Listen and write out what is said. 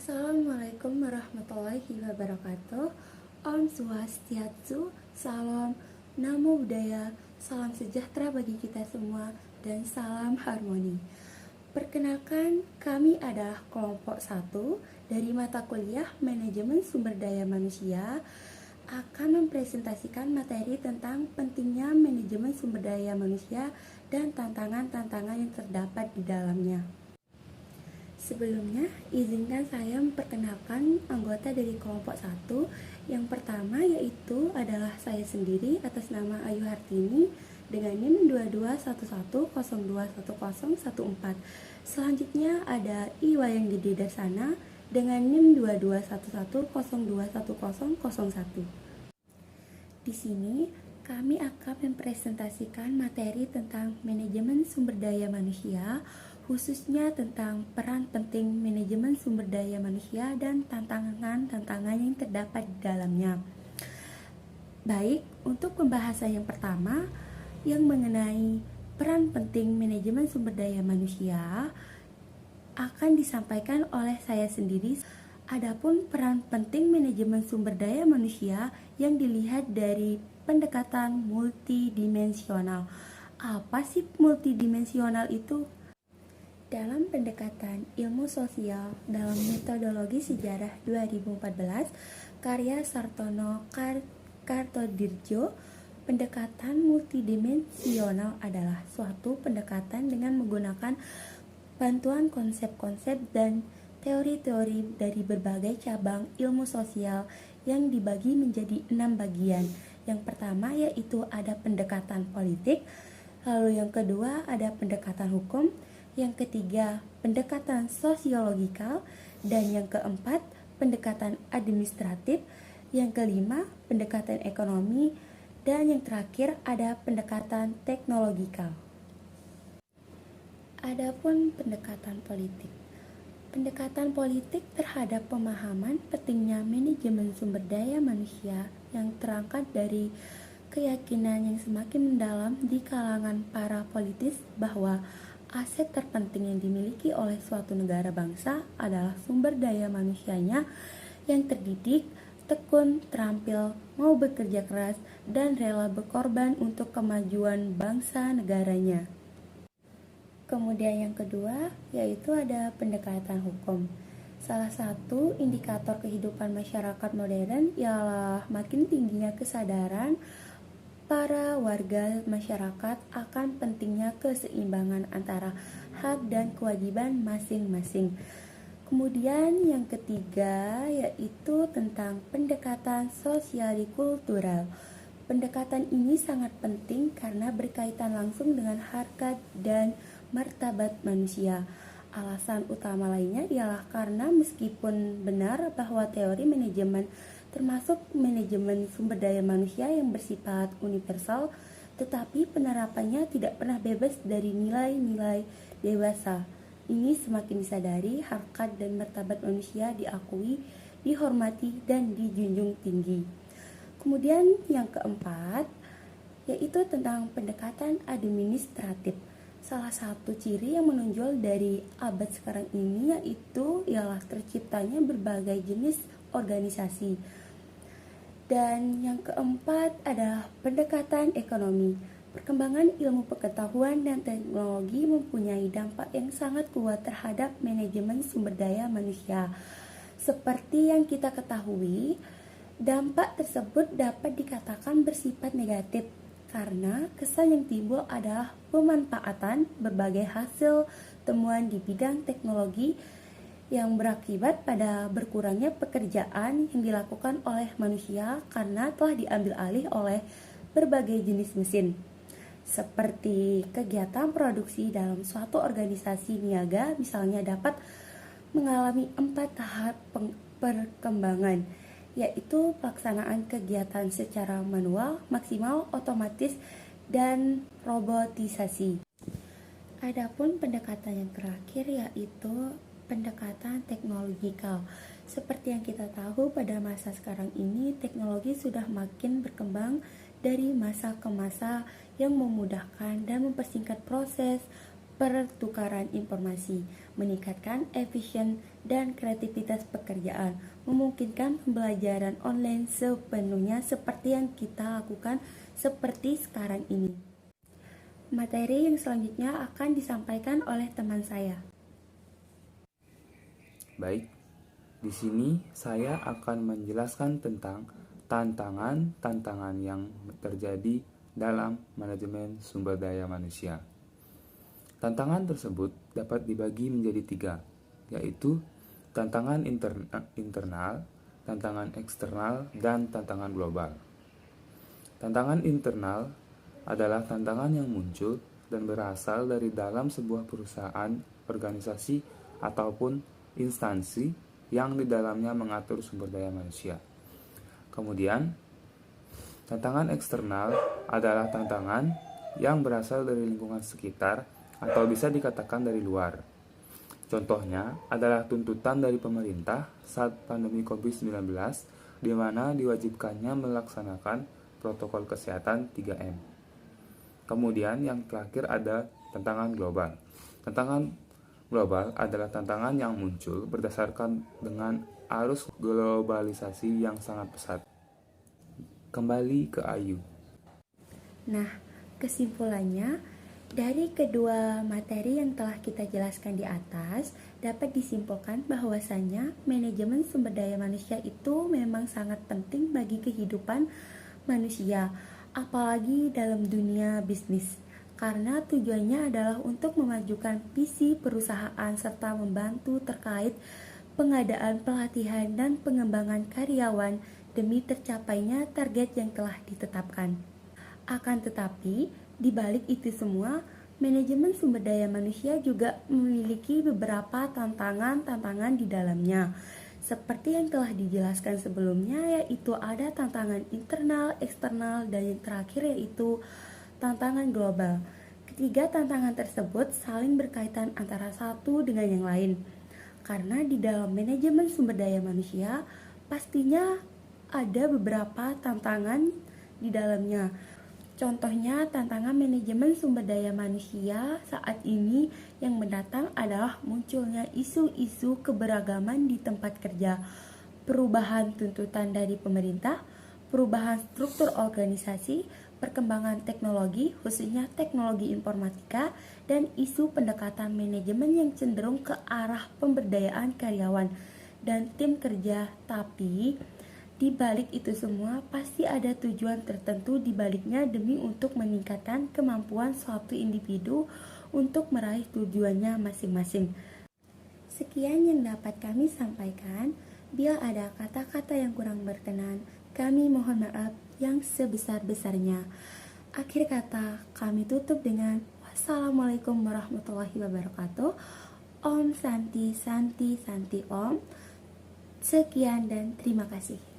Assalamualaikum warahmatullahi wabarakatuh. Om Swastiastu, salam namo buddhaya, salam sejahtera bagi kita semua, dan salam harmoni. Perkenalkan, kami adalah kelompok 1 dari mata kuliah Manajemen Sumber Daya Manusia, akan mempresentasikan materi tentang pentingnya manajemen sumber daya manusia dan tantangan-tantangan yang terdapat di dalamnya. Sebelumnya, izinkan saya memperkenalkan anggota dari kelompok 1. Yang pertama yaitu adalah saya sendiri atas nama Ayu Hartini dengan NIM 2211021014. Selanjutnya ada Iwayang Gede Darsana dengan NIM 2211021001. Di sini kami akan mempresentasikan materi tentang manajemen sumber daya manusia, khususnya tentang peran penting manajemen sumber daya manusia dan tantangan-tantangan yang terdapat di dalamnya. Baik, untuk pembahasan yang pertama yang mengenai peran penting manajemen sumber daya manusia akan disampaikan oleh saya sendiri. Adapun peran penting manajemen sumber daya manusia yang dilihat dari pendekatan multidimensional. Apa sih multidimensional itu? Dalam pendekatan ilmu sosial dalam metodologi sejarah 2014 karya Sartono Kartodirjo, pendekatan multidimensional adalah suatu pendekatan dengan menggunakan bantuan konsep-konsep dan teori-teori dari berbagai cabang ilmu sosial yang dibagi menjadi 6 bagian. Yang pertama yaitu ada pendekatan politik, lalu yang kedua ada pendekatan hukum, yang ketiga pendekatan sosiologikal, dan yang keempat pendekatan administratif, yang kelima pendekatan ekonomi, dan yang terakhir ada pendekatan teknologikal. Adapun pendekatan politik. Pendekatan politik terhadap pemahaman pentingnya manajemen sumber daya manusia yang terangkat dari keyakinan yang semakin mendalam di kalangan para politis bahwa aset terpenting yang dimiliki oleh suatu negara bangsa adalah sumber daya manusianya yang terdidik, tekun, terampil, mau bekerja keras, dan rela berkorban untuk kemajuan bangsa negaranya. Kemudian yang kedua yaitu ada pendekatan hukum. Salah satu indikator kehidupan masyarakat modern ialah makin tingginya kesadaran para warga masyarakat akan pentingnya keseimbangan antara hak dan kewajiban masing-masing. Kemudian yang ketiga yaitu tentang pendekatan sosial-kultural. Pendekatan ini sangat penting karena berkaitan langsung dengan harkat dan martabat manusia. Alasan utama lainnya ialah karena meskipun benar bahwa teori manajemen termasuk manajemen sumber daya manusia yang bersifat universal, tetapi penerapannya tidak pernah bebas dari nilai-nilai dewasa. Ini semakin disadari harkat dan martabat manusia diakui, dihormati, dan dijunjung tinggi. Kemudian yang keempat yaitu tentang pendekatan administratif. Salah satu ciri yang menonjol dari abad sekarang ini yaitu ialah terciptanya berbagai jenis organisasi. Dan yang keempat adalah pendekatan ekonomi. Perkembangan ilmu pengetahuan dan teknologi mempunyai dampak yang sangat kuat terhadap manajemen sumber daya manusia. Seperti yang kita ketahui, dampak tersebut dapat dikatakan bersifat negatif karena kesan yang timbul adalah pemanfaatan berbagai hasil temuan di bidang teknologi yang berakibat pada berkurangnya pekerjaan yang dilakukan oleh manusia karena telah diambil alih oleh berbagai jenis mesin. Seperti kegiatan produksi dalam suatu organisasi niaga misalnya dapat mengalami 4 tahap perkembangan, yaitu pelaksanaan kegiatan secara manual, maksimal, otomatis, dan robotisasi. Adapun pendekatan yang terakhir yaitu pendekatan teknologikal. Seperti yang kita tahu pada masa sekarang ini, teknologi sudah makin berkembang dari masa ke masa yang memudahkan dan mempersingkat proses pertukaran informasi, meningkatkan dan kreativitas pekerjaan, memungkinkan pembelajaran online sepenuhnya seperti yang kita lakukan seperti sekarang ini. Materi yang selanjutnya akan disampaikan oleh teman saya. Baik, di sini saya akan menjelaskan tentang tantangan-tantangan yang terjadi dalam manajemen sumber daya manusia. Tantangan tersebut dapat dibagi menjadi 3, yaitu tantangan internal, tantangan eksternal, dan tantangan global. Tantangan internal adalah tantangan yang muncul dan berasal dari dalam sebuah perusahaan, organisasi, ataupun instansi yang di dalamnya mengatur sumber daya manusia. Kemudian, tantangan eksternal adalah tantangan yang berasal dari lingkungan sekitar atau bisa dikatakan dari luar. Contohnya adalah tuntutan dari pemerintah saat pandemi COVID-19, di mana diwajibkannya melaksanakan protokol kesehatan 3M. Kemudian yang terakhir ada tantangan global. Tantangan global adalah tantangan yang muncul berdasarkan dengan arus globalisasi yang sangat pesat. Kembali ke Ayu. Nah, kesimpulannya, dari kedua materi yang telah kita jelaskan di atas, dapat disimpulkan bahwasannya manajemen sumber daya manusia itu memang sangat penting bagi kehidupan manusia, apalagi dalam dunia bisnis, karena tujuannya adalah untuk memajukan visi perusahaan serta membantu terkait pengadaan pelatihan dan pengembangan karyawan demi tercapainya target yang telah ditetapkan. Akan tetapi, di balik itu semua, manajemen sumber daya manusia juga memiliki beberapa tantangan-tantangan di dalamnya. Seperti yang telah dijelaskan sebelumnya, yaitu ada tantangan internal, eksternal, dan yang terakhir yaitu tantangan global. Ketiga tantangan tersebut saling berkaitan antara satu dengan yang lain. Karena di dalam manajemen sumber daya manusia, pastinya ada beberapa tantangan di dalamnya. Contohnya, tantangan manajemen sumber daya manusia saat ini yang mendatang adalah munculnya isu-isu keberagaman di tempat kerja, perubahan tuntutan dari pemerintah, perubahan struktur organisasi, perkembangan teknologi, khususnya teknologi informatika, dan isu pendekatan manajemen yang cenderung ke arah pemberdayaan karyawan dan tim kerja. Tapi di balik itu semua, pasti ada tujuan tertentu di baliknya demi untuk meningkatkan kemampuan suatu individu untuk meraih tujuannya masing-masing. Sekian yang dapat kami sampaikan. Bila ada kata-kata yang kurang berkenan, kami mohon maaf yang sebesar-besarnya. Akhir kata, kami tutup dengan wassalamualaikum warahmatullahi wabarakatuh. Om Santi Santi Santi Om. Sekian dan terima kasih.